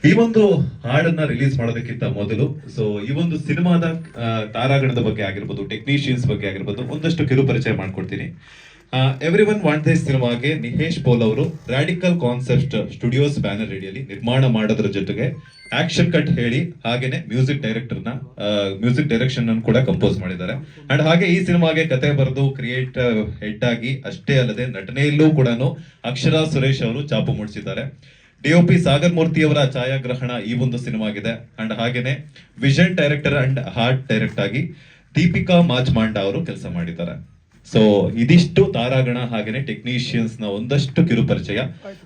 ಈ ಒಂದು ಹಾಡನ್ನ ರಿಲೀಸ್ ಮಾಡೋದಕ್ಕಿಂತ ಮೊದಲು ಈ ಒಂದು ಸಿನಿಮಾದ ತಾರಾಗಣದ ಬಗ್ಗೆ ಆಗಿರ್ಬೋದು, ಟೆಕ್ನಿಷಿಯನ್ಸ್ ಬಗ್ಗೆ ಆಗಿರ್ಬೋದು, ಒಂದಷ್ಟು ಕಿರು ಪರಿಚಯ ಮಾಡ್ಕೊಡ್ತೀನಿ. ಎವ್ರಿ ಒನ್ ವಾಂಟ್ ದಿಸ್ ಸಿನಿಮಾಗೆ ನಿಹೇಶ್ ಪೋಲ್ ಅವರು ರಾಡಿಕಲ್ ಕಾನ್ಸೆಪ್ಟ್ ಸ್ಟುಡಿಯೋಸ್ ಬ್ಯಾನರ್ ಅಡಿಯಲ್ಲಿ ನಿರ್ಮಾಣ ಮಾಡೋದ್ರ ಜೊತೆಗೆ ಆಕ್ಷನ್ ಕಟ್ ಹೇಳಿ ಹಾಗೇನೆ ಮ್ಯೂಸಿಕ್ ಡೈರೆಕ್ಷನ್ ಅನ್ನು ಕೂಡ ಕಂಪೋಸ್ ಮಾಡಿದ್ದಾರೆ. ಅಂಡ್ ಹಾಗೆ ಈ ಸಿನಿಮಾಗೆ ಕತೆ ಬರೆದು ಕ್ರಿಯೇಟ್ ಹೆಡ್ ಆಗಿ ಅಷ್ಟೇ ಅಲ್ಲದೆ ನಟನೆಯಲ್ಲೂ ಕೂಡ ಅಕ್ಷರಾ ಸುರೇಶ್ ಅವರು ಚಾಪು ಮೂಡಿಸಿದ್ದಾರೆ. ಡಿಒಪಿ ಸಾಗರ್ ಮೂರ್ತಿ ಅವರ ಛಾಯಾಗ್ರಹಣ ಈ ಒಂದು ಸಿನಿಮಾಗಿದೆ. ಅಂಡ್ ಹಾಗೇನೆ vision director and heart direct ಆಗಿ ದೀಪಿಕಾ ಮಾಜ್ಮಾಂಡ ಅವರು ಕೆಲಸ ಮಾಡಿದ್ದಾರೆ. ಇದಿಷ್ಟು ತಾರಾಗಣ ಹಾಗೇನೆ ಟೆಕ್ನಿಷಿಯನ್ಸ್ ನ ಒಂದಷ್ಟು ಕಿರು ಪರಿಚಯ.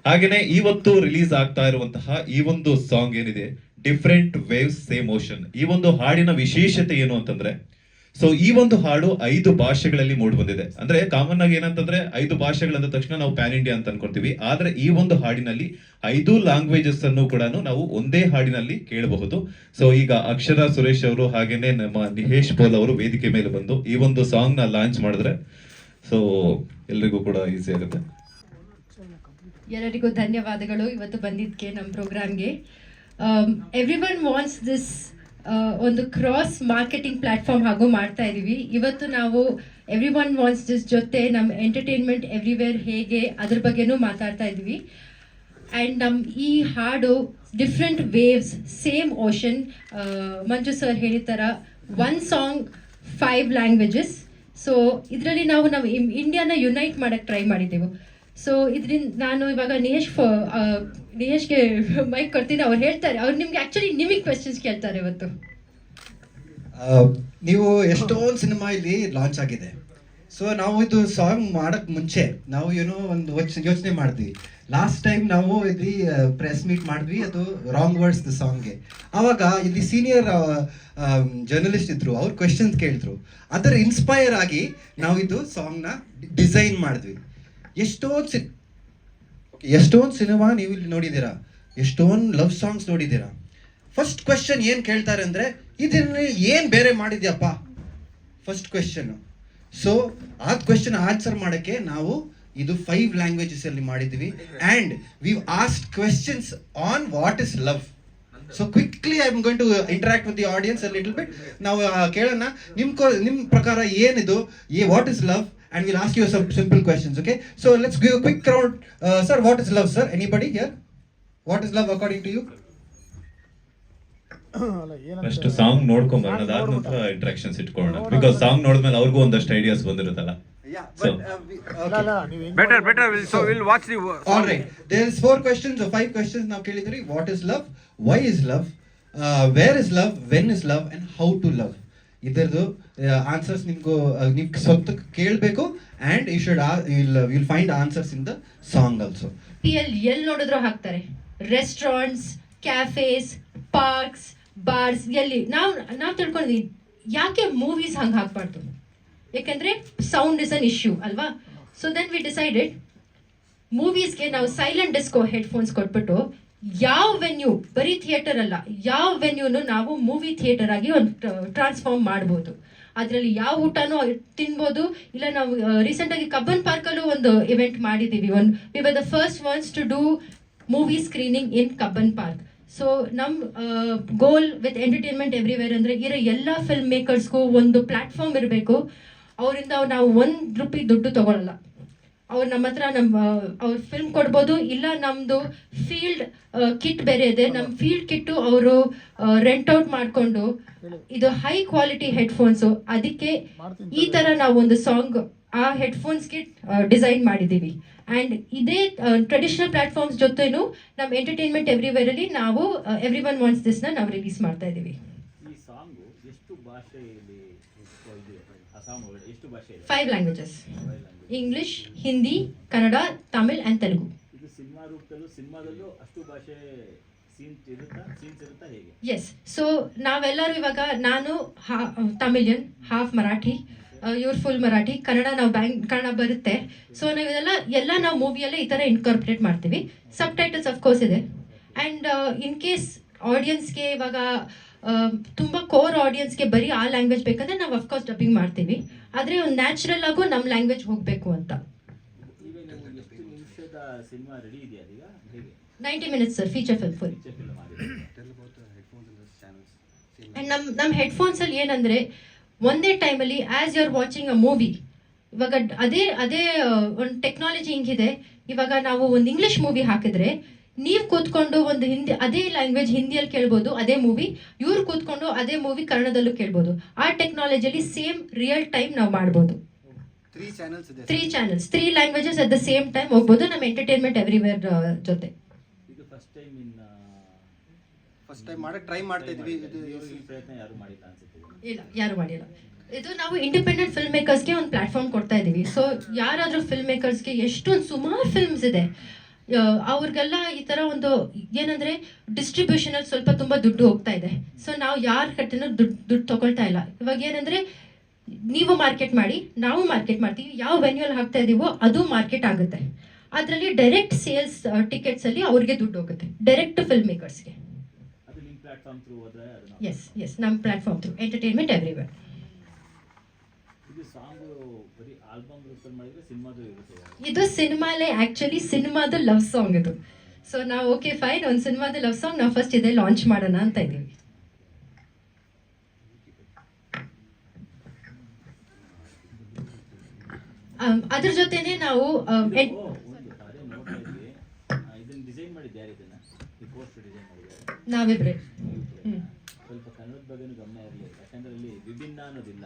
ಹಾಗೇನೆ ಇವತ್ತು ರಿಲೀಸ್ ಆಗ್ತಾ ಇರುವಂತಹ ಈ ಒಂದು ಸಾಂಗ್ ಏನಿದೆ, ಡಿಫ್ರೆಂಟ್ ವೇವ್ಸ್ ಸೇಮ್ ಓಷನ್, ಈ ಒಂದು ಹಾಡಿನ ವಿಶೇಷತೆ ಏನು ಅಂತಂದ್ರೆ ಈ ಒಂದು ಹಾಡು 5 ಭಾಷೆಗಳಲ್ಲಿ ಮೂಡಿ ಬಂದಿದೆ. ಅಂದ್ರೆ ಕಾಮನ್ ಆಗಿ ಏನಂತಂದ್ರೆ 5 ಭಾಷೆಗಳಂದ ತಕ್ಷಣ ನಾವು ಪ್ಯಾನ್ ಇಂಡಿಯಾ ಅಂತ ಅನ್ಕೊಳ್ತೀವಿ. ಆದ್ರೆ ಈ ಒಂದು ಹಾಡಿನಲ್ಲಿ 5 ಲ್ಯಾಂಗ್ವೇಜಸ್ ಅನ್ನು ಕೂಡ ನಾವು ಒಂದೇ ಹಾಡಿನಲ್ಲಿ ಕೇಳಬಹುದು. ಈಗ ಅಕ್ಷರಾ ಸುರೇಶ್ ಅವರು ಹಾಗೇನೆ ನಮ್ಮ ನಿಹೇಶ್ ಪೋಲ್ ಅವರು ವೇದಿಕೆ ಮೇಲೆ ಬಂದು ಈ ಒಂದು ಸಾಂಗ್ ನ ಲಾಂಚ್ ಮಾಡಿದ್ರೆ ಎಲ್ರಿಗೂ ಕೂಡ ಈಸಿ ಆಗುತ್ತೆ. ಎಲ್ಲರಿಗೂ ಧನ್ಯವಾದಗಳು ಇವತ್ತು ಬಂದಿದ್ದಕ್ಕೆ ನಮ್ಮ ಪ್ರೋಗ್ರಾಮ್ಗೆ. ಎವ್ರಿವನ್ ವಾಂಟ್ಸ್ ದಿಸ್ ಒಂದು ಕ್ರಾಸ್ ಮಾರ್ಕೆಟಿಂಗ್ ಪ್ಲಾಟ್ಫಾರ್ಮ್ ಹಾಗೂ ಮಾಡ್ತಾ ಇದೀವಿ. ಇವತ್ತು ನಾವು ಎವ್ರಿ ಒನ್ ವಾಂಟ್ಸ್ ದಿಸ್ ಜೊತೆ ನಮ್ಮ ಎಂಟರ್ಟೈನ್ಮೆಂಟ್ ಎವ್ರಿವೇರ್ ಹೇಗೆ ಅದ್ರ ಬಗ್ಗೆನೂ ಮಾತಾಡ್ತಾ ಇದ್ವಿ. ಆ್ಯಂಡ್ ನಮ್ಮ ಈ ಹಾಡು ಡಿಫ್ರೆಂಟ್ ವೇವ್ಸ್ ಸೇಮ್ ಓಷನ್, ಮಂಜು ಸರ್ ಹೇಳಿದ ಥರ 1 ಸಾಂಗ್ 5 ಲ್ಯಾಂಗ್ವೇಜಸ್. ಇದರಲ್ಲಿ ನಾವು ಇಂಡಿಯಾನ ಯುನೈಟ್ ಮಾಡೋಕ್ಕೆ ಟ್ರೈ ಮಾಡಿದ್ದೆವು. ಇದರಿಂದ ನಾನು ಇವಾಗ ನಿಹೇಶ್ಗೆ ಮೈಕ್ ಕೊಡ್ತೀನಿ. ಅವ್ರು ಹೇಳ್ತಾರೆ, ಅವ್ರು ನಿಮಗೆ ಕ್ವೆಶನ್ಸ್ ಕೇಳ್ತಾರೆ ಇವತ್ತು. ನೀವು ಎಷ್ಟೊಂದು ಸಿನಿಮಾ ಇಲ್ಲಿ ಲಾಂಚ್ ಆಗಿದೆ. ನಾವು ಇದು ಸಾಂಗ್ ಮಾಡಕ್ ಮುಂಚೆ ನಾವು ಏನೋ ಒಂದು ಯೋಚನೆ ಮಾಡಿದ್ವಿ. ಲಾಸ್ಟ್ ಟೈಮ್ ನಾವು ಇಲ್ಲಿ ಪ್ರೆಸ್ ಮೀಟ್ ಮಾಡಿದ್ವಿ, ಅದು ರಾಂಗ್ ವರ್ಡ್ಸ್ ದ ಸಾಂಗ್ಗೆ. ಆವಾಗ ಇಲ್ಲಿ ಸೀನಿಯರ್ ಜರ್ನಲಿಸ್ಟ್ ಇದ್ರು, ಅವ್ರು ಕ್ವೆಶನ್ಸ್ ಕೇಳಿದ್ರು. ಅದರ ಇನ್ಸ್ಪೈರ್ ಆಗಿ ನಾವು ಇದು ಸಾಂಗ್ನ ಡಿಸೈನ್ ಮಾಡಿದ್ವಿ. ಎಷ್ಟೊಂದು ಸಿನಿಮಾ ನೀವು ಇಲ್ಲಿ ನೋಡಿದ್ದೀರಾ, ಎಷ್ಟೊಂದು ಲವ್ ಸಾಂಗ್ಸ್ ನೋಡಿದ್ದೀರಾ. ಫಸ್ಟ್ ಕ್ವೆಶನ್ ಏನು ಕೇಳ್ತಾರೆ ಅಂದರೆ, ಇದನ್ನ ಏನು ಬೇರೆ ಮಾಡಿದ್ಯಪ್ಪ, ಫಸ್ಟ್ ಕ್ವೆಶನ್. ಆ ಕ್ವೆಶನ್ ಆನ್ಸರ್ ಮಾಡೋಕ್ಕೆ ನಾವು ಇದು 5 ಲ್ಯಾಂಗ್ವೇಜಸ್ ಅಲ್ಲಿ ಮಾಡಿದ್ವಿ. And we asked questions on what is love. Quickly I am going to interact with the audience a little bit. ನಾವು ಕೇಳೋಣ, ನಿಮ್ಮ ಪ್ರಕಾರ ಏನಿದು, what is love? And we'll ask you some simple questions, okay? So let's give a quick round. Sir, what is love, sir? Anybody here? What is love according to you? First song ನೋಡ್ಕೊಂಡ್ ಬರೋಣ, ಅದಾದ ನಂತರ interactions ಇಟ್ಕೊಳ್ಳೋಣ. Because song ನೋಡಿದ್ಮೇಲೆ ಅವ್ರಿಗೂ ಒಂದಷ್ಟು ideas ಬಂದಿರುತ್ತಲ್ಲ. Better. We'll watch the. All right. There's 4 questions or 5 questions now. Kelidri, what is love? Why is love? Where is love? When is love? And how to love? ಇದರದು answers ನೀವು ಸ್ವತಃ ಕೇಳಬೇಕು. And you should will find answers in the song also. ಎಲ್ಲಿ ನೋಡಿದ್ರು ಹಾಕ್ತಾರೆ, restaurants, ಕ್ಯಾಫೇಸ್, parks, bars. ಎಲ್ಲಿ ನಾವು ತಿಳ್ಕೊಂಡಿದ್ವಿ ಯಾಕೆ ಮೂವೀಸ್ ಹಂಗೆ ಹಾಕ್ಬಾರ್ದು, ಯಾಕಂದ್ರೆ ಸೌಂಡ್ ಇಸ್ ಅನ್ ಇಶ್ಯೂ ಅಲ್ವಾ. ದೆನ್ ವಿ ಡಿಸೈಡೆಡ್ ಮೂವೀಸ್ಗೆ ನಾವು ಸೈಲೆಂಟ್ ಡಿಸ್ಕೋ ಹೆಡ್ಫೋನ್ಸ್ ಕೊಟ್ಬಿಟ್ಟು ಯಾವ ವೆನ್ಯೂ, ಬರೀ ಥಿಯೇಟರ್ ಅಲ್ಲ, ಯಾವ ವೆನ್ಯೂನು ನಾವು ಮೂವಿ ಥಿಯೇಟರ್ ಆಗಿ ಒಂದು ಟ್ರಾನ್ಸ್ಫಾರ್ಮ್ ಮಾಡ್ಬೋದು. ಅದರಲ್ಲಿ ಯಾವ ಊಟನೂ ತಿನ್ಬೋದು. ಇಲ್ಲ, ನಾವು ರೀಸೆಂಟಾಗಿ ಕಬ್ಬನ್ ಪಾರ್ಕಲ್ಲೂ ಒಂದು ಇವೆಂಟ್ ಮಾಡಿದ್ದೀವಿ. We were the first ones to do movie screening in Cubbon Park. ನಮ್ಮ ಗೋಲ್ ವಿತ್ ಎಂಟರ್ಟೈನ್ಮೆಂಟ್ ಎವ್ರಿವೇರ್ ಅಂದರೆ ಎಲ್ಲ ಫಿಲ್ಮ್ ಮೇಕರ್ಸ್ಗೂ ಒಂದು ಪ್ಲ್ಯಾಟ್ಫಾರ್ಮ್ ಇರಬೇಕು. ಅವರಿಂದ ನಾವು ₹1 ದುಡ್ಡು ತಗೊಳ್ಳಲ್ಲ. ಅವ್ರು ನಮ್ಮ ಹತ್ರ ಅವ್ರ ಫಿಲ್ಮ್ ಕೊಡ್ಬೋದು. ಇಲ್ಲ, ನಮ್ಮದು ಫೀಲ್ಡ್ ಕಿಟ್ ಬೇರೆ ಇದೆ, ನಮ್ಮ ಫೀಲ್ಡ್ ಕಿಟ್ಟು ಅವರು ರೆಂಟ್ ಔಟ್ ಮಾಡಿಕೊಂಡು ಇದು ಹೈ ಕ್ವಾಲಿಟಿ ಹೆಡ್ಫೋನ್ಸು. ಅದಕ್ಕೆ ಈ ಥರ ನಾವು ಒಂದು ಸಾಂಗ್ ಆ ಹೆಡ್ಫೋನ್ಸ್ಗೆ ಡಿಸೈನ್ ಮಾಡಿದ್ದೀವಿ. ಆ್ಯಂಡ್ ಇದೇ ಟ್ರೆಡಿಷನಲ್ ಪ್ಲಾಟ್ಫಾರ್ಮ್ಸ್ ಜೊತೆನೂ ನಮ್ಮ ಎಂಟರ್ಟೈನ್ಮೆಂಟ್ ಎವ್ರಿವೇರಲ್ಲಿ ನಾವು ಎವ್ರಿ ಒನ್ ವಾಂಟ್ಸ್ ದಿಸ್ನ ನಾವು ರಿಲೀಸ್ ಮಾಡ್ತಾ ಇದ್ದೀವಿ. 5 languages: English, Hindi, Kannada, Tamil and Telugu. Yes. ನಾವೆಲ್ಲರೂ ಇವಾಗ, ನಾನು ತಮಿಳಿಯನ್, ಹಾಫ್ ಮರಾಠಿ, ಇವ್ರು ಫುಲ್ ಮರಾಠಿ, ಕನ್ನಡ ನಾವು ಕನ್ನಡ ಬರುತ್ತೆ. ನಾವೆಲ್ಲ ನಾವು ಮೂವಿಯಲ್ಲೇ ಈ ಥರ ಇನ್ಕಾರ್ಪೊರೇಟ್ ಮಾಡ್ತೀವಿ. ಸಬ್ ಟೈಟಲ್ಸ್ ಅಫ್ಕೋರ್ಸ್ ಇದೆ. ಆ್ಯಂಡ್ ಇನ್ ಕೇಸ್ ಆಡಿಯನ್ಸ್ಗೆ ಇವಾಗ ತುಂಬ ಕೋರ್ ಆಡಿಯನ್ಸ್ಗೆ ಬರೀ ಆ ಲ್ಯಾಂಗ್ವೇಜ್ ಬೇಕಂದ್ರೆ ನಾವು ಅಫ್ಕೋರ್ಸ್ ಡಬ್ಬಿಂಗ್ ಮಾಡ್ತೀವಿ. ಆದರೆ ಒಂದು ನ್ಯಾಚುರಲ್ ಆಗು ನಮ್ಮ ಲ್ಯಾಂಗ್ವೇಜ್ ಹೋಗಬೇಕು ಅಂತ. 90 minutes sir, feature film full. And ನಮ್ಮ ಹೆಡ್ಫೋನ್ಸಲ್ಲಿ ಏನಂದರೆ ಒಂದೇ ಟೈಮಲ್ಲಿ as you are watching a movie, ಇವಾಗ ಅದೇ ಒಂದು ಟೆಕ್ನಾಲಜಿ ಹಿಂಗಿದೆ. ಇವಾಗ ನಾವು ಒಂದು ಇಂಗ್ಲೀಷ್ ಮೂವಿ ಹಾಕಿದ್ರೆ ನೀವು ಕೂತ್ಕೊಂಡು ಒಂದು ಅದೇ ಲ್ಯಾಂಗ್ವೇಜ್ ಹಿಂದಿಯಲ್ಲಿ ಕೇಳ್ಬೋದು ಅದೇ ಮೂವಿ, ಇವ್ರು ಕೂತ್ಕೊಂಡು ಅದೇ ಮೂವಿ ಕನ್ನಡದಲ್ಲೂ ಕೇಳ್ಬೋದು. ಆ ಟೆಕ್ನಾಲಜಿಯಲ್ಲಿ ಸೇಮ್ ರಿಯಲ್ ಟೈಮ್ ನಾವು ಮಾಡ್ಬೋದು. 3 channels 3 languages at the same time ಹೋಗ್ಬೋದು ನಮ್ಮ ಎಂಟರ್ಟೈನ್ಮೆಂಟ್ ಎವ್ರಿವೇರ್ ಜೊತೆ. ಇದು ಫಸ್ಟ್ ಟೈಮ್ ಮಾಡಕ್ಕೆ ಟ್ರೈ ಮಾಡ್ತಾ ಇದ್ವಿ. ಈ ಪ್ರಯತ್ನ ಯಾರು ಮಾಡಿಲ್ಲ ಅನ್ಸುತ್ತೆ. ಇಲ್ಲ, ಯಾರು ಮಾಡಿಲ್ಲ. ಇದು ನಾವು ಇಂಡಿಪೆಂಡೆಂಟ್ ಫಿಲ್ಮ್ ಮೇಕರ್ಸ್ಗೆ ಒಂದು ಪ್ಲಾಟ್ಫಾರ್ಮ್ ಕೊಡ್ತಾ ಇದ್ದೀವಿ. ಸೊ ಯಾರಾದರೂ ಫಿಲ್ಮ್ ಮೇಕರ್ಸ್ಗೆ ಎಷ್ಟೊಂದು ಸುಮಾರು ಫಿಲ್ಮ್ಸ್ ಇದೆ, ಅವ್ರಿಗೆಲ್ಲ ಈ ಥರ ಒಂದು ಏನಂದರೆ ಡಿಸ್ಟ್ರಿಬ್ಯೂಷನಲ್ಲಿ ಸ್ವಲ್ಪ ತುಂಬ ದುಡ್ಡು ಹೋಗ್ತಾ ಇದೆ. ಸೊ ನಾವು ಯಾರ ಕಟ್ಟಿನೂ ದುಡ್ಡು ತೊಗೊಳ್ತಾ ಇಲ್ಲ. ಇವಾಗ ಏನಂದರೆ ನೀವು ಮಾರ್ಕೆಟ್ ಮಾಡಿ, ನಾವು ಮಾರ್ಕೆಟ್ ಮಾಡ್ತೀವಿ, ಯಾವ ವೆನ್ಯೂಲ್ಲಿ ಹಾಕ್ತಾ ಇದ್ದೀವೋ ಅದು ಮಾರ್ಕೆಟ್ ಆಗುತ್ತೆ. ಅದರಲ್ಲಿ ಡೈರೆಕ್ಟ್ ಸೇಲ್ಸ್ ಟಿಕೆಟ್ಸಲ್ಲಿ ಅವ್ರಿಗೆ ದುಡ್ಡು ಹೋಗುತ್ತೆ, ಡೈರೆಕ್ಟ್ ಫಿಲ್ಮ್ ಮೇಕರ್ಸ್ಗೆ. ಅದು ನಿಮ್ಮ ಪ್ಲಾಟ್ಫಾರ್ಮ್ ಥ್ರೂ ಹೋದ್ರೆ ಎಸ್ ನಮ್ಮ ಪ್ಲಾಟ್ಫಾರ್ಮ್ ಥ್ರೂ ಎಂಟರ್ಟೈನ್ಮೆಂಟ್ ಎವ್ರಿವೇರ್. ಇದು ಸಾಂಗು ಬರೀ ಆಲ್ಬಮ್ ರೂಪದಲ್ಲಿ ಮಾಡಿದ್ರೆ ಸಿನಿಮಾದು ಇರುತ್ತೆ. ಇದು ಸಿನಿಮಾಲೇ ಆ್ಯಕ್ಚುಲಿ ಸಿನಿಮಾದ ಲವ್ ಸಾಂಗ್ ಇದು. ಸೊ ನಾವು ಓಕೆ ಫೈನ್, ಒಂದು ಸಿನಿಮಾದ ಲವ್ ಸಾಂಗ್ ನಾವು ಫಸ್ಟ್ ಇದೇ ಲಾಂಚ್ ಮಾಡೋಣ ಅಂತ ಇದ್ದೀವಿ. ಅದ್ರ ಜೊತೆನೆ ನಾವು ಒಂದು ಅದೇ ನೋಡ್ತಾ ಇದ್ವಿ, ಇದನ್ನ ಡಿಸೈನ್ ಮಾಡಿದ್ದು ಯಾರು? ಇದನ್ನ ಈ ಪೋಸ್ಟ್ ಡಿಸೈನ್ ಮಾಡಿದ್ದಾರೆ ನಾವಿಬ್ರೆ. ಸ್ವಲ್ಪ ಕನ್ನಡದ ಬಗ್ಗೆನೂ ಗಮನ ಇರಲಿ, ಯಾಕಂದ್ರೆ ಇಲ್ಲಿ ವಿಭಿನ್ನ ಅನ್ನೋದಿಲ್ಲ,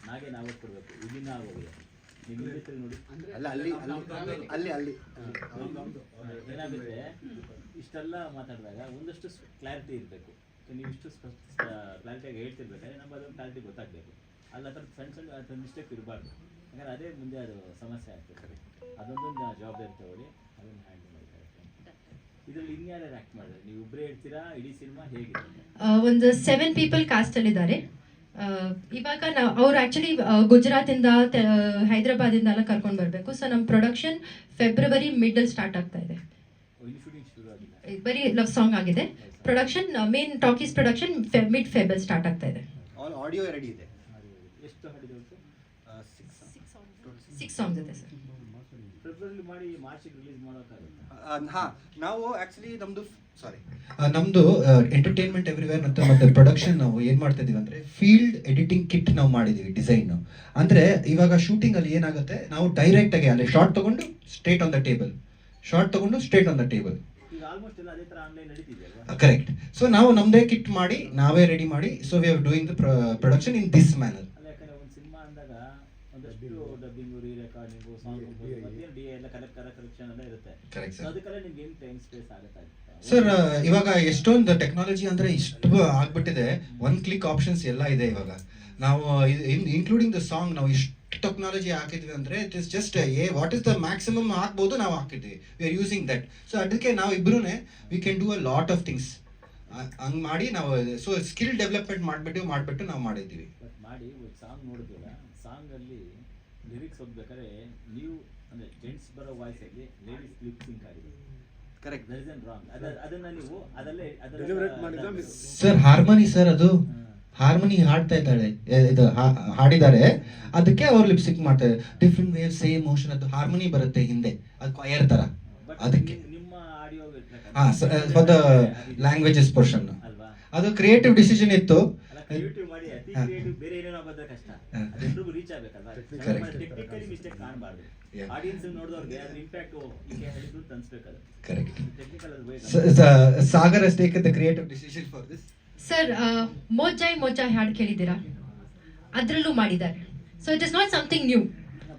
ನಾವೇ ಕೊಡಬೇಕು, ವಿಭಿನ್ನ ಆಗೋಗಿದೆ. ನೀವು ಇಂಗ್ಲೀಷಲ್ಲಿ ನೋಡಿ ಏನಾಗುತ್ತೆ, ಇಷ್ಟೆಲ್ಲ ಮಾತಾಡಿದಾಗ ಒಂದಷ್ಟು ಕ್ಲಾರಿಟಿ ಇರಬೇಕು. ನೀವು ಇಷ್ಟು ಕ್ಲಾರಿಟಿಯಾಗಿ ಹೇಳ್ತಿರ್ಬೇಕಾದ್ರೆ ನಮ್ಗೆ ಅದೊಂದು ಕ್ಲಾರಿಟಿ ಗೊತ್ತಾಗಬೇಕು. ಅಲ್ಲಿ ಆ ಥರ ಸಣ್ಣ ಮಿಸ್ಟೇಕ್ ಇರಬಾರ್ದು, ಯಾಕಂದ್ರೆ ಅದೇ ಮುಂದೆ ಅದು ಸಮಸ್ಯೆ ಆಗ್ತದೆ. ಅದೊಂದು ಜವಾಬ್ದಾರಿ ತಗೊಳ್ಳಿ, ಅದನ್ನು ಹ್ಯಾಂಡಲ್ ಮಾಡ್ತಾರೆ. ಇದರಲ್ಲಿ ಇನ್ಯಾರ್ಯಾರು ಆ್ಯಕ್ಟ್ ಮಾಡಿದ್ರೆ ನೀವು ಒಬ್ಬರೇ ಹೇಳ್ತೀರಾ? ಇಡೀ ಸಿನಿಮಾ ಹೇಗಿದೆ? ಒಂದು 7 ಪೀಪಲ್ ಕಾಸ್ಟಲ್ಲಿದ್ದಾರೆ. ಇವಾಗ ಅವ್ರು ಆ್ಯಕ್ಚುಲಿ ಗುಜರಾತಿಂದ ಹೈದರಾಬಾದಿಂದ ಎಲ್ಲ ಕರ್ಕೊಂಡು ಬರಬೇಕು. ಸೊ ನಮ್ಮ ಪ್ರೊಡಕ್ಷನ್ ಫೆಬ್ರವರಿ ಮಿಡಲ್ ಸ್ಟಾರ್ಟ್ ಆಗ್ತಾ ಇದೆ. ಶೂಟಿಂಗ್ ಶುರು ಆಗಿಲ್ಲ, ಬರೀ ಲವ್ ಸಾಂಗ್ ಆಗಿದೆ. Production main talkies production mid February start ಆಗ್ತಾ ಇದೆ. ಆಡಿಯೋ ರೆಡಿ ಇದೆ. ಎಷ್ಟು ಹಾಡಿದವರು? 6 ಸಾಂಗ್ಸ್ ಇದೆ ಸರ್. ಫೆಬ್ರವರಿ ಮಾಡಿ ಮಾರ್ಚಿಗೆ ರಿಲೀಸ್ ಮಾಡೋಕ್ಕಾಗುತ್ತೆ? ನಾವು ಆಕ್ಚುಲಿ ನಮ್ದು ಎಂಟರ್ಟೈನ್ಮೆಂಟ್ ಎವ್ರಿವೇರ್ ಮತ್ತೆ ಪ್ರೊಡಕ್ಷನ್ ನಾವು ಏನ್ ಮಾಡ್ತಾ ಇದೀವಿ ಅಂದ್ರೆ ಫೀಲ್ಡ್ ಎಡಿಟಿಂಗ್ ಕಿಟ್ ನಾವು ಮಾಡಿದೀವಿ ಡಿಸೈನ್. ಅಂದ್ರೆ ಇವಾಗ ಶೂಟಿಂಗ್ ಅಲ್ಲಿ ಏನಾಗುತ್ತೆ, ನಾವು ಡೈರೆಕ್ಟ್ ಆಗಿ ಅಲ್ಲಿ ಶಾರ್ಟ್ ತಗೊಂಡು ಸ್ಟ್ರೇಟ್ ಆನ್ ದ ಟೇಬಲ್, ಈಗ ಆಲ್ಮೋಸ್ಟ್ ಎಲ್ಲ ಅದೇ ತರ ಆನ್ಲೈನ್ ನಡೀತಿದೆ ಅಲ್ವಾ? ಕರೆಕ್ಟ್. ಸೊ ನಾವು ನಮ್ದೇ ಕಿಟ್ ಮಾಡಿ ನಾವೇ ರೆಡಿ ಮಾಡಿ, so we are doing the production in this manner. ಅಲ್ಲ, ಯಾಕಂದ್ರೆ ಒಂದು ಸಿನಿಮಾ ಅಂದಾಗ ಒಂದಷ್ಟು ಡಬ್ಬಿಂಗು, ರೀ ರೆಕಾರ್ಡಿಂಗು, ಸಾಂಗ್ ಮತ್ತೆ ಡಿ ಎಲ್ಲ ಕಲೆಕ್ಷನ್ ಎಲ್ಲ ಇರುತ್ತೆ. Correct so sir. ಅದಕ್ಕೆಲ್ಲ ನಿಮ್ಗೆ ಏನು ಟೈಮ್ ಸ್ಪೇಸ್ ಆಗುತ್ತೆ? ಸರ್ ಇವಾಗ ಎಷ್ಟೊಂದು ಟೆಕ್ನಾಲಜಿ ಅಂದ್ರೆ ಇಷ್ಟು ಆಗ್ಬಿಟ್ಟಿದೆ, 1 ಕ್ಲಿಕ್ ಆಪ್ಷನ್ಸ್ ಎಲ್ಲ ಇದೆ ಇವಾಗ. ನಾವು ಇನ್ಕ್ಲೂಡಿಂಗ್ ದ ಸಾಂಗ್ ನಾವು ಇಷ್ಟು ಟೆಕ್ನಾಲಜಿ ಹಾಕಿದ್ವಿ ಅಂದ್ರೆ it is just what is the maximum ಹಾಕ್ಬೋದು ನಾವು ಹಾಕಿದ್ವಿ. We are using that. So ಅದಕ್ಕೆ ನಾವು ಇಬ್ರುನೇ we can do a lot of things. ಹಂಗ್ ಮಾಡಿ ನಾವು ಸೊ ಸ್ಕಿಲ್ ಡೆವಲಪ್ಮೆಂಟ್ ಮಾಡ್ಬಿಟ್ಟು ನಾವು ಮಾಡಿದ್ದೀವಿ. ಬಟ್ ಮಾಡಿ ಒಂದು ಸಾಂಗ್ ನೋಡಿದ್ವಲ್ಲ, ಸಾಂಗಲ್ಲಿ ಲಿರಿಕ್ಸ್ ಓದ್ಬೇಕಾದ್ರೆ ನೀವು ಅಂದರೆ ಜೆಂಟ್ಸ್ ಬರೋ ವಾಯ್ಸಲ್ಲಿ ಲೇಡೀಸ್ ಲಿಪ್ ಸಿಂಕ್ ಆಗಿದೆ. Correct. There is an wrong. ಅದನ್ನ ನೀವು ಅದಲ್ಲೇ ಸರ್ ಹಾರ್ಮೋನಿ, ಸರ್ ಅದು ಹಾರ್ಮೋನಿ ಹಾಡ್ತಾ ಇದ್ದಾಳೆ, ಇದು ಹಾಡಿದ್ದಾರೆ, ಅದಕ್ಕೆ ಅವ್ರು ಲಿಪ್ಸಿಂಕ್ ಮಾಡ್ತಾರೆ. ಡಿಫ್ರೆಂಟ್ ವೇವ್ ಸೇಮ್ ಮೋಷನ್, ಅದು ಹಾರ್ಮೋನಿ ಬರುತ್ತೆ ಹಿಂದೆ, ಅದು ಕ್ವಯರ್ ತರ. ಅದಕ್ಕೆ ನಿಮ್ಮ audio for the languages portion ಅಲ್ವಾ? ಅದು ಕ್ರಿಯೇಟಿವ್ ಡಿಸಿಷನ್ ಇತ್ತು. ಕ್ರಿಯೇಟಿವ್ ಮಾಡಿ ಅತಿ ಕ್ರಿಯೇಟಿವ್ ಬೇರೆ ಏನೇನೋ ಬಂದ್ರೆ ಕಷ್ಟ, ಅದೆಲ್ಲರಿಗೂ ರೀಚ್ ಆಗಬೇಕಲ್ವಾ? ಟೆಕ್ನಿಕಲಿ ಮಿಸ್ಟೇಕ್ ಕಾಣಬಾರ್ದು. ಆಡಿಯನ್ಸ್ ನೋಡಿದವ್ರಿಗೆ ಅದ್ರ ಇಂಪ್ಯಾಕ್ಟ್ ಹೀಗೆ ಹೇಳಿದ್ರು ಅಂತ ಅನ್ಸ್ಬೇಕದು. ಕರೆಕ್ಟ್. ಟೆಕ್ನಿಕಲ್ ಅದು Sagar has taken the creative decision for this. Sir ಮೋಜಾಯ್ ಹಾಡು ಕೇಳಿದ್ದೀರಾ? ಅದರಲ್ಲೂ ಮಾಡಿದ್ದಾರೆ. So it is not something new.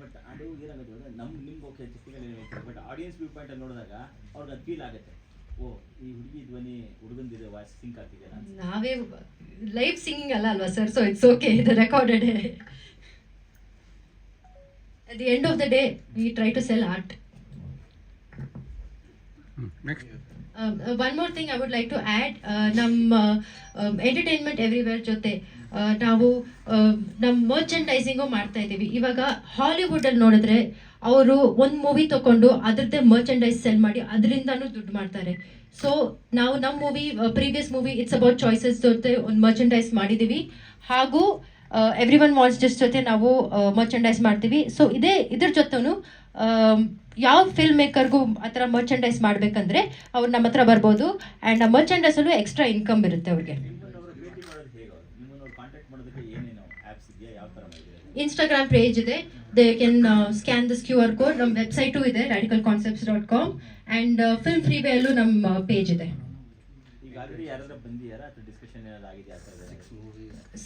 But ಅದು ಏನಾಗುತ್ತೆ ಅಂದ್ರೆ ನಿಮ್ಗೆ ಓಕೆ ಟೆಕ್ನಿಕಲ್ ಏನಾಗುತ್ತೆ, ಬಟ್ ಆಡಿಯನ್ಸ್ ವ್ಯೂ ಪಾಯಿಂಟ್ ಅಲ್ಲಿ ನೋಡಿದಾಗ ಅವ್ರಿಗೆ ಅದು ಫೀಲ್ ಆಗುತ್ತೆ, ಓ ಈ ಹುಡುಗಿ ಧ್ವನಿ ಹುಡುಗಂದಿದೆ ವಾಯ್ಸ್ ಸಿಂಕ್ ಆಗ್ತಿದೆ ಅಂತ. ನಾವೇ ಲೈವ್ ಸಿಂಗಿಂಗ್ ಅಲ್ವಾ ಸರ್, ಸೊ ಇಟ್ಸ್ ಓಕೆ, ಇದು recorded. At the end of the day, we try to sell art. Next. One more thing I would like to add, ನಮ್ಮ ಎಂಟರ್ಟೈನ್ಮೆಂಟ್ ಎವ್ರಿವೇರ್ ಜೊತೆ ನಾವು ನಮ್ಮ ಮರ್ಚೆಂಡೈಸಿಂಗು ಮಾಡ್ತಾ ಇದ್ದೀವಿ. ಇವಾಗ ಹಾಲಿವುಡಲ್ಲಿ ನೋಡಿದ್ರೆ ಅವರು ಒಂದು ಮೂವಿ ತಗೊಂಡು ಅದರದ್ದೇ ಮರ್ಚೆಂಡೈಸ್ ಸೆಲ್ ಮಾಡಿ ಅದರಿಂದನೂ ದುಡ್ಡು ಮಾಡ್ತಾರೆ. ಸೊ ನಾವು ನಮ್ಮ movie previous movie it's about choices ಜೊತೆ ಒಂದು ಮರ್ಚೆಂಡೈಸ್ ಮಾಡಿದ್ದೀವಿ. ಹಾಗೂ ಎವ್ರಿ ಒನ್ ವಾಂಟ್ಸ್ ಜಸ್ಟ್ ಜೊತೆ ನಾವು ಮರ್ಚೆಂಡೈಸ್ ಮಾಡ್ತೀವಿ. ಸೊ ಇದ್ರ ಜೊತೆನೂ ಯಾವ ಫಿಲ್ಮ್ ಮೇಕರ್ಗೂ ಆ ಥರ ಮರ್ಚಂಡೈಸ್ ಮಾಡಬೇಕಂದ್ರೆ ಅವ್ರು ನಮ್ಮ ಹತ್ರ ಬರ್ಬೋದು ಆ್ಯಂಡ್ ಆ ಮರ್ಚಂಡೈಸಲ್ಲೂ ಎಕ್ಸ್ಟ್ರಾ ಇನ್ಕಮ್ ಇರುತ್ತೆ ಅವ್ರಿಗೆ. ನಿಮ್ಮನ್ನವರು ಭೇಟಿ ಮಾಡೋದು ಹೇಗೆ ಅವರು ನಿಮ್ಮನ್ನವ್ರು ಕಾಂಟ್ಯಾಕ್ಟ್ ಮಾಡೋದಕ್ಕೆ ಏನೇನು ಆ್ಯಪ್ಸ್ ಇದೆಯಾ ಯಾವ ಥರ ಮಾಡಿದ್ದಾರೆ? ಇನ್ಸ್ಟಾಗ್ರಾಮ್ ಪೇಜ್ ಇದೆ, they can scan this QR code. ನಮ್ಮ ವೆಬ್ಸೈಟು ಇದೆ radicalconcepts.com ಆ್ಯಂಡ್ ಫಿಲ್ಮ್ ಫ್ರೀವೇಯಲ್ಲೂ ನಮ್ಮ ಪೇಜ್ ಇದೆ. ಈಗ ಆಲ್ರೆಡಿ ಯಾರಾದ್ರೂ ಬಂದಿದ್ದಾರಾ ಅಥವಾ ಡಿಸ್ಕಷನ್ ಏನಾದ್ರು ಆಗಿದೆಯಾ ಆ ಥರದ್ದು?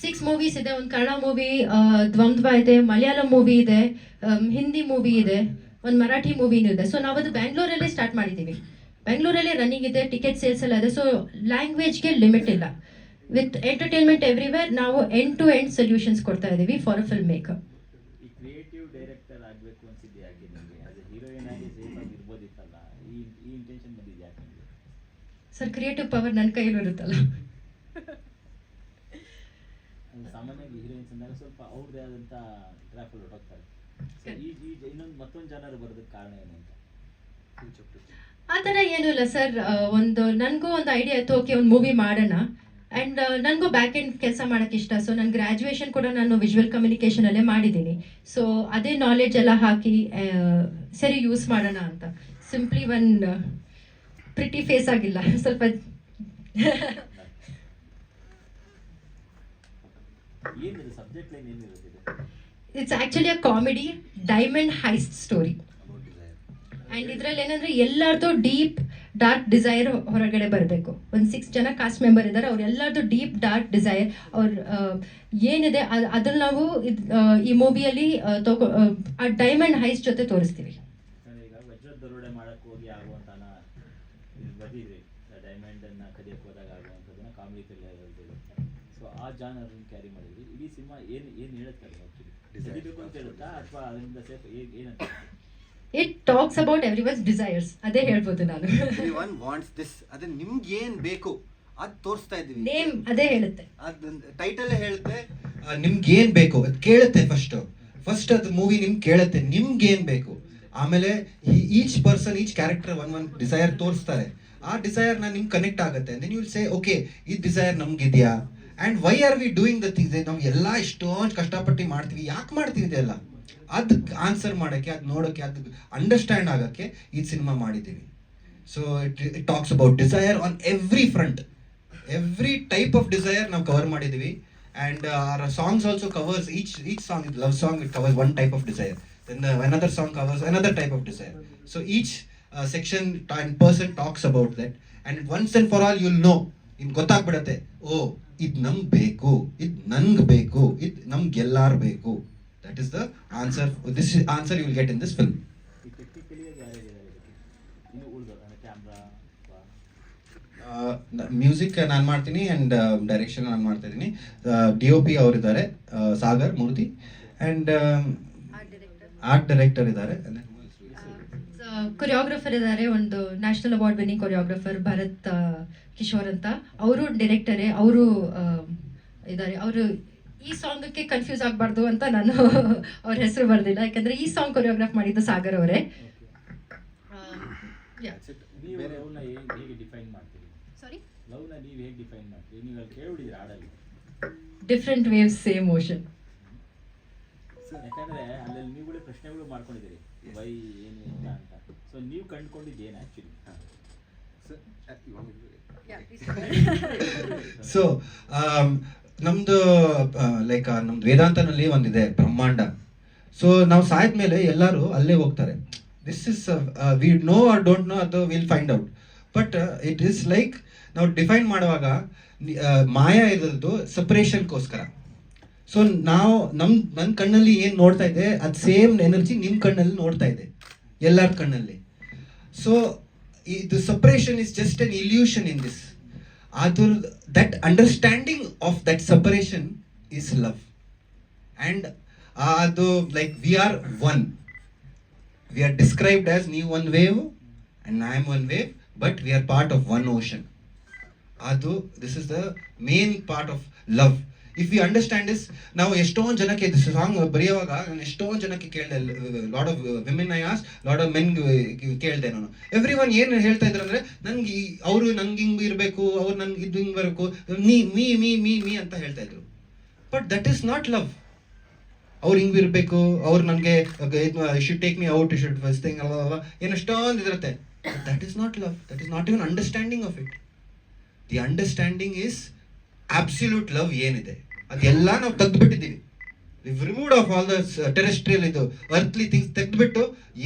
6 ಮೂವೀಸ್ ಇದೆ. ಒಂದು ಕನ್ನಡ ಮೂವಿ ದ್ವಂದ್ವ ಇದೆ, ಮಲಯಾಳಂ ಮೂವಿ ಇದೆ, ಹಿಂದಿ ಮೂವಿ ಇದೆ, ಒಂದು ಮರಾಠಿ ಮೂವಿನೂ ಇದೆ. ಸೊ ನಾವದು ಬ್ಯಾಂಗ್ಳೂರಲ್ಲೇ ಸ್ಟಾರ್ಟ್ ಮಾಡಿದ್ದೀವಿ. ಬ್ಯಾಂಗ್ಳೂರಲ್ಲೇ ರನ್ನಿಂಗ್ ಇದೆ, ಟಿಕೆಟ್ ಸೇಲ್ಸ್ ಎಲ್ಲ ಇದೆ. ಸೊ ಲ್ಯಾಂಗ್ವೇಜ್ಗೆ ಲಿಮಿಟ್ ಇಲ್ಲ. ವಿತ್ ಎಂಟರ್ಟೈನ್ಮೆಂಟ್ ಎವ್ರಿವೇರ್ ನಾವು ಎಂಡ್ ಟು ಎಂಡ್ ಸೊಲ್ಯೂಷನ್ಸ್ ಕೊಡ್ತಾ ಇದ್ದೀವಿ ಫಾರ್ ಅ ಫಿಲ್ಮ್ ಮೇಕರ್. ಈ ಕ್ರಿಯೇಟಿವ್ ಡೈರೆಕ್ಟರ್ ಆಗಬೇಕು ಅನ್ಸಿದ್ದೆ ಯಾಕೆ ನಿಮಗೆ? ಆಸ್ ಎ ಹೀರೋಯಿನ್ ಆಗಿ ಸೇಫ್ ಆಗಿ ಇರ್ಬೋದಿತ್ತಲ್ಲ, ಈ ಇಂಟೆನ್ಷನ್ ಬಂದಿದ್ದು ಯಾಕೆ ನಿಮಗೆ? ಸರ್ ಕ್ರಿಯೇಟಿವ್ ಪವರ್ ನನ್ನ ಕೈಯಲ್ಲೂ ಇರುತ್ತಲ್ಲ. ಸಾಮಾನ್ಯವಾಗಿ ಹೀರೋಯಿನ್ಸ್ ಅಂದಾಗ ಸ್ವಲ್ಪ ಅವ್ರದ್ದೇ ಆದಂಥ ಟ್ರ್ಯಾಪಲ್ಲಿ ಹೊರಟೋಗ್ತಾರೆ. ಸೊ ಈ ಇನ್ನೊಂದು ಮತ್ತೊಂದು ಜನರು ಬರೋದಕ್ಕೆ ಕಾರಣ ಏನು ಅಂತ? ಆ ಥರ ಏನೂ ಇಲ್ಲ ಸರ್. ನನಗೂ ಒಂದು ಐಡಿಯಾ ಇತ್ತು, ಓಕೆ ಒಂದು ಮೂವಿ ಮಾಡೋಣ. ಆ್ಯಂಡ್ ನನಗೂ ಬ್ಯಾಕ್ ಎಂಡ್ ಕೆಲಸ ಮಾಡೋಕ್ಕೆ ಇಷ್ಟ. ಸೊ ನನ್ನ ಗ್ರ್ಯಾಜುಯೇಷನ್ ಕೂಡ ನಾನು ವಿಜುವಲ್ ಕಮ್ಯುನಿಕೇಷನಲ್ಲೇ ಮಾಡಿದ್ದೀನಿ. ಸೊ ಅದೇ ನಾಲೆಡ್ಜ್ ಎಲ್ಲ ಹಾಕಿ ಸರಿ ಯೂಸ್ ಮಾಡೋಣ ಅಂತ. ಸಿಂಪ್ಲಿ ಒಂದು ಪ್ರಿಟಿ ಫೇಸ್ ಆಗಿಲ್ಲ, ಸ್ವಲ್ಪ ಏನಿದೆ ಸಬ್ಜೆಕ್ಟ್ ಲೈನ್ ಏನಿರುತ್ತೆ? It's actually a comedy diamond heist story. And ಇದರಲ್ಲಿ ಏನಂದರೆ ಎಲ್ಲರದ್ದು ಡೀಪ್ ಡಾರ್ಕ್ ಡಿಸೈರ್ ಹೊರಗಡೆ ಬರಬೇಕು. ಒಂದು 6 ಜನ ಕಾಸ್ಟ್ ಮೆಂಬರ್ ಇದ್ದಾರೆ, ಅವ್ರೆಲ್ಲರದ್ದು ಡೀಪ್ ಡಾರ್ಕ್ ಡಿಸೈರ್ ಅವ್ರ ಏನಿದೆ ಅದನ್ನು ನಾವು ಈ ಮೂವಿಯಲ್ಲಿ ಆ ಡೈಮಂಡ್ ಹೈಸ್ಟ್ ಜೊತೆ ತೋರಿಸ್ತೀವಿ. ಈಗ ವಜ್ರದ ದರೋಡೆ ಮಾಡಕ್ಕೆ ಹೋಗಿ ಆಗುವಂತನ ಬರ್ದಿದ್ರಿ, ಡೈಮಂಡನ್ನು ಕದಿಯಕ್ಕೆ ಹೋದಾಗ ಆಗುವಂಥದ್ದನ್ನ ಕಾಮಿಡಿ ಥ್ರಿಲ್ಲರ್ ಹೇಳ್ತೀವಿ. ಸೊ ಆ ಜಾನರನ್ನು ಕ್ಯಾರಿ ಮಾಡಿದ್ವಿ. ಇಡೀ ಸಿನಿಮಾ ಏನು ಹೇಳುತ್ತೆ ಆ್ಯಕ್ಚುಲಿ? ಕದಿಬೇಕು ಅಂತ ಹೇಳುತ್ತಾ ಅಥವಾ ಅದರಿಂದ ಸೇಫ್ ಏನಂತ? ಇಟ್ ಟಾಕ್ಸ್ ಅಬೌಟ್ ಎವ್ರಿವನ್ಸ್ ಡಿಸೈರ್ಸ್, ಅದೇ ಹೇಳ್ಬೋದು ನಾನು. ಎವ್ರಿವನ್ ವಾಂಟ್ಸ್ ದಿಸ್, ಅದೇ ನಿಮ್ಗೆ ಏನ್ ಬೇಕು ಅದು ತೋರಿಸ್ತಾ ಇದ್ವಿ. ನೇಮ್ ಅದೇ ಹೇಳುತ್ತೆ, ಅದು ಟೈಟಲ್ ಹೇಳುತ್ತೆ. ನಿಮ್ಗೆ ಏನ್ ಬೇಕು ಅದು ಕೇಳುತ್ತೆ. ಫಸ್ಟ್ ಅದು ಮೂವಿ ನಿಮ್ಗೆ ಕೇಳುತ್ತೆ ನಿಮ್ಗೆ ಏನ್ ಬೇಕು. ಆಮೇಲೆ each person each character one desire ತೋರಿಸ್ತಾರೆ. ಆ ಡಿಸೈರ್ ನಿಮ್ಗೆ ಕನೆಕ್ಟ್ ಆಗುತ್ತೆ. Then you will say okay ಈ ಡಿಸೈರ್ ನಮ್ಗಿದೆಯಾ and why are we doing the things. ನಾವು ಎಲ್ಲ ಇಷ್ಟೊಂದು ಕಷ್ಟಪಟ್ಟು ಮಾಡ್ತೀವಿ, ಯಾಕೆ ಮಾಡ್ತೀವಿ ಇದೆಲ್ಲ? ಅದು ಆನ್ಸರ್ ಮಾಡೋಕ್ಕೆ, ಅದು ನೋಡೋಕ್ಕೆ, ಅದು ಅಂಡರ್ಸ್ಟ್ಯಾಂಡ್ ಆಗೋಕ್ಕೆ ಈ ಸಿನಿಮಾ ಮಾಡಿದ್ದೀವಿ. So it talks about desire on every front, every type of desire ನಾವು ಕವರ್ ಮಾಡಿದ್ದೀವಿ. And our songs also covers each song is love song, it covers one type of desire, then another song covers another type of desire. So each section and person talks about that, and once and for all you'll know, in ಗೊತ್ತಾಗ್ಬಿಡತ್ತೆ, ಓ ಇದು ನಮ್ಗೆ ಬೇಕು, ಇದು ನನ್ಗೆ ಬೇಕು, ಇದು ನಮ್ಗೆ ಎಲ್ಲಾರು ಬೇಕು. That is the answer. This answer you will get in this film. ಈ ಟೆಕ್ನಿಕಲಿ ಯಾರ್ಯಾರಿದ್ದಾರೆ ಇದಕ್ಕೆ? ಇನ್ನು ಉಳಿದೋರು ಅಂದರೆ ಕ್ಯಾಮ್ರಾ ಮ್ಯೂಸಿಕ್ ನಾನು ಮಾಡ್ತೀನಿ ಆ್ಯಂಡ್ ಡೈರೆಕ್ಷನ್ ನಾನು ಮಾಡ್ತಾ ಇದ್ದೀನಿ. DOP ಅವರಿದ್ದಾರೆ, Sagar Murthy, and art director ಇದ್ದಾರೆ. ಕೊರಿಯೋಗ್ರಫರ್ ಇದ್ದಾರೆ, ಒಂದು national award winning choreographer Bharat Kishore ಅಂತ, ಅವರು ಡೈರೆಕ್ಟರೇ, ಅವರು ಇದ್ದಾರೆ. ಅವರು ಈ ಸಾಂಗಕ್ಕೆ ಕನ್ಫ್ಯೂಸ್ ಆಗಬಾರ್ದು ಅಂತ ನಾನು ಅವ್ರ ಹೆಸರು ಬರ್ದಿಲ್ಲ, ಯಾಕಂದ್ರೆ ಈ ಸಾಂಗ್ ಕೊರಿಯೋಗ್ರಾಫ್ ಮಾಡಿದ್ದು ಸಾಗರ್ ಅವರೇ. ನೀವು ಲವ್ನ ಹೇಗೆ ಡಿಫೈನ್ ಮಾಡ್ತೀರಿ? ಸಾರಿ, ಲವ್ನ ನೀವು ಹೇಗೆ ಡಿಫೈನ್ ಮಾಡ್ತೀರಿ? ನೀವು ಅಲ್ಲಿ ಕೇಳಿಬಿಡಿದ್ರಿ ಹಾಡಲ್ಲಿ ಡಿಫ್ರೆಂಟ್ ವೇವ್ಸ್ ಸೇಮ್ ಮೋಷನ್. ಯಾಕಂದ್ರೆ ಅಲ್ಲಿ ನೀವುಗಳೇ ಪ್ರಶ್ನೆಗಳು ಮಾಡ್ಕೊಂಡಿದ್ದೀರಿ, ವೈ ಏನು ಅಂತ. ಸೊ ನೀವು ಕಂಡುಕೊಂಡಿದ್ದು ಏನು ಆ್ಯಕ್ಚುಲಿ? ಸೊ ನಮ್ದು ಲೈಕ್ ನಮ್ದು ವೇದಾಂತನಲ್ಲಿ ಒಂದಿದೆ ಬ್ರಹ್ಮಾಂಡ. ಸೊ ನಾವು ಸಾಯ್ದ್ಮೇಲೆ ಎಲ್ಲರೂ ಅಲ್ಲೇ ಹೋಗ್ತಾರೆ. This is we know or don't know, ಅದು will find out. But it is like ನಾವು ಡಿಫೈನ್ ಮಾಡುವಾಗ ಮಾಯಾ ಇರೋದು ಸಪ್ರೇಷನ್ಗೋಸ್ಕರ. ಸೊ ನಾವು ನನ್ನ ಕಣ್ಣಲ್ಲಿ ಏನು ನೋಡ್ತಾ ಇದೆ ಅದು ಸೇಮ್ ಎನರ್ಜಿ ನಿಮ್ಮ ಕಣ್ಣಲ್ಲಿ ನೋಡ್ತಾ ಇದೆ, ಎಲ್ಲರ ಕಣ್ಣಲ್ಲಿ. ಸೊ ಇದು suppression is just an illusion in this. that understanding of that separation is love, and like we are one, we are described as ನೀವು one wave and I am one wave, but we are part of one ocean. This is the main part of love. If we understand this, ನಾವು ಎಷ್ಟೊಂದು ಜನಕ್ಕೆ song ಬರೆಯುವಾಗ ನಾನು ಎಷ್ಟೊಂದು ಜನಕ್ಕೆ ಕೇಳಿದೆ, lot of women I ask, lot of men ಕೇಳಿದೆ ನಾನು. ಎವ್ರಿ ಒನ್ ಏನು ಹೇಳ್ತಾ ಇದ್ರು ಅಂದರೆ, ನನಗೆ ಅವರು ನಂಗೆ ಹಿಂಗೆ ಇರಬೇಕು, ಅವ್ರು ನನ್ಗೆ ಇದು ಹಿಂಗೆ ಬರಬೇಕು, ನೀ ಮೀ ಮೀ ಮೀ ಮೀ ಅಂತ ಹೇಳ್ತಾ ಇದ್ರು. But that is not love. ಅವ್ರು ಹಿಂಗೆ ಇರಬೇಕು, ಅವ್ರು ನನಗೆ should take me out, should first thing ಏನಷ್ಟೊಂದು ಇದಿರುತ್ತೆ. That is not love, that is not even understanding of it. The understanding is absolute love ಏನಿದೆ ಅದೆಲ್ಲ ನಾವು ತೆಗೆದುಬಿಟ್ಟಿದ್ದೀವಿ. We've removed off all the terrestrial ಇದು ಅರ್ಥ್ಲಿ ಥಿಂಗ್ಸ್ ತೆಗೆದುಬಿಟ್ಟು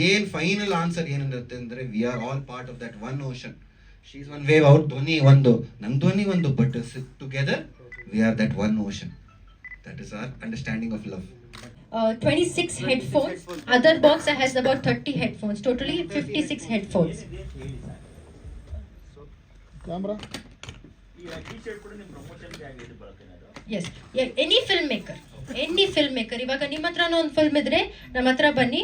ಏನು final answer ಏನಿರುತ್ತೆ ಅಂದರೆ we are all part of that one ocean. She is one wave, ಅವ್ರ ಧ್ವನಿ ಒಂದು, ನನ್ನ ಧ್ವನಿ ಒಂದು, but together we are that one ocean. That is our understanding of love. 26 headphones. Other box has about 30 headphones. Totally 56 headphones. Camera ಈ T shirt ಕೂಡ ನಿಮ್ಮ ಪ್ರಮೋಷನ್ಗೆ ಆಗಿದೆ ಬಳಕೆನದು. Yes. Any filmmaker ಇವಾಗ ನಿಮ್ಮ ಹತ್ರನೂ ಒಂದು ಫಿಲ್ಮ್ ಇದ್ರೆ ನಮ್ಮ ಹತ್ರ ಬನ್ನಿ,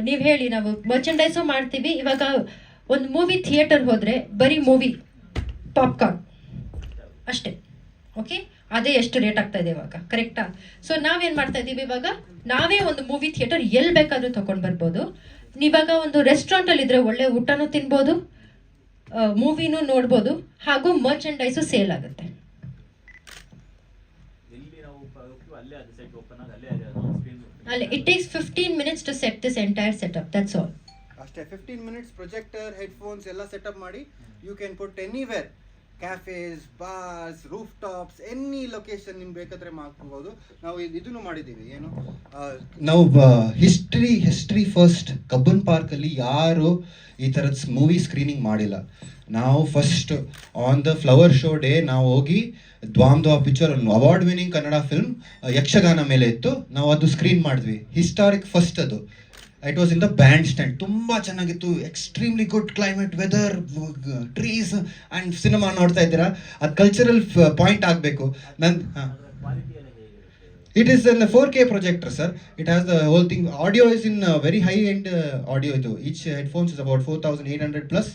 ನೀವು ಹೇಳಿ, ನಾವು ಮರ್ಚೆಂಡೈಸು ಮಾಡ್ತೀವಿ. ಇವಾಗ ಒಂದು ಮೂವಿ ಥಿಯೇಟರ್ ಹೋದ್ರೆ ಬರೀ ಮೂವಿ ಪಾಪ್ಕಾರ್ನ್ ಅಷ್ಟೇ, ಓಕೆ? ಅದೇ ಎಷ್ಟು ರೇಟ್ ಆಗ್ತಾ ಇದೆ ಇವಾಗ, ಕರೆಕ್ಟಾ? ಸೊ ನಾವೇನು ಮಾಡ್ತಾ ಇದ್ದೀವಿ ಇವಾಗ, ನಾವೇ ಒಂದು ಮೂವಿ ಥಿಯೇಟರ್ ಎಲ್ಲಿ ಬೇಕಾದರೂ ತೊಗೊಂಡು ಬರ್ಬೋದು. ಇವಾಗ ಒಂದು ರೆಸ್ಟೋರೆಂಟಲ್ಲಿ ಇದ್ರೆ ಒಳ್ಳೆ ಊಟನೂ ತಿನ್ಬೋದು, ಮೂವಿನೂ ನೋಡ್ಬೋದು, ಹಾಗೂ ಮರ್ಚೆಂಡೈಸು ಸೇಲ್ ಆಗುತ್ತೆ. ಎಲ್ಲಿ ನಾವು ಅಲ್ಲೇ ಅದು ಸೆಟ್ ಓಪನ್ ಆಗಿ ಅಲ್ಲೇ ಸ್ಕ್ರೀನ್ ಅಲ್ಲೇ it takes 15 minutes to set this entire setup, that's all. ಅಷ್ಟೇ, 15 minutes, ಪ್ರೊಜೆಕ್ಟರ್, ಹೆಡ್ಫೋನ್ಸ್ ಎಲ್ಲ ಸೆಟಪ್ ಮಾಡಿ you can put anywhere, cafes, bars, rooftops, any location ನಿಮ್ಗೆ ಬೇಕಾದ್ರೆ ಮಾಡ್ಕೋಬಹುದು. ನಾವು ಇದನ್ನು ಮಾಡಿದ್ದೀವಿ, ಏನು ನಾವು ಹಿಸ್ಟ್ರಿ ಫಸ್ಟ್ ಕಬ್ಬನ್ ಪಾರ್ಕಲ್ಲಿ ಯಾರು ಈ ಥರದ ಮೂವಿ ಸ್ಕ್ರೀನಿಂಗ್ ಮಾಡಿಲ್ಲ. ನಾವು first on the flower show day ನಾವು ಹೋಗಿ ದ್ವಾಮ್ picture award winning Kannada film Yakshagana ಮೇಲೆ ಇತ್ತು, ನಾವು ಅದು ಸ್ಕ್ರೀನ್ ಮಾಡಿದ್ವಿ. ಹಿಸ್ಟಾರಿಕ್ ಫಸ್ಟ್ ಅದು. It was in the bandstand, ತುಂಬ ಚೆನ್ನಾಗಿತ್ತು. Extremely good climate, weather, trees and cinema ನೋಡ್ತಾ ಇದ್ದೀರಾ. ಅದು ಕಲ್ಚರಲ್ ಪಾಯಿಂಟ್ ಆಗಬೇಕು. ಕ್ವಾಲಿಟಿ ಎಲ್ಲ ಹೇಗಿರುತ್ತೆ? It is in the 4K projector, sir. It has the whole thing. Audio is in very high-end audio. Each headphones is about 4,800 plus,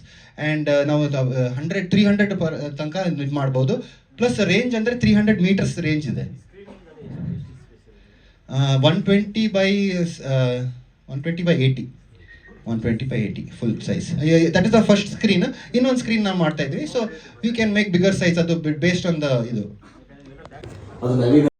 and now 100, 300 per tanka ಇದು ಮಾಡ್ಬೋದು. Plus range ಅಂದರೆ 300 meters range ಇದೆ. Screening ಅಲ್ಲಿ ಎಷ್ಟು 120 by 80. 120 by 80 full size. That is the first screen. ಇನ್ನೊಂದು screen ನಾವು ಮಾಡ್ತಾ ಇದ್ವಿ. So we can make bigger size ಅದು based on the ಇದು. ಅದು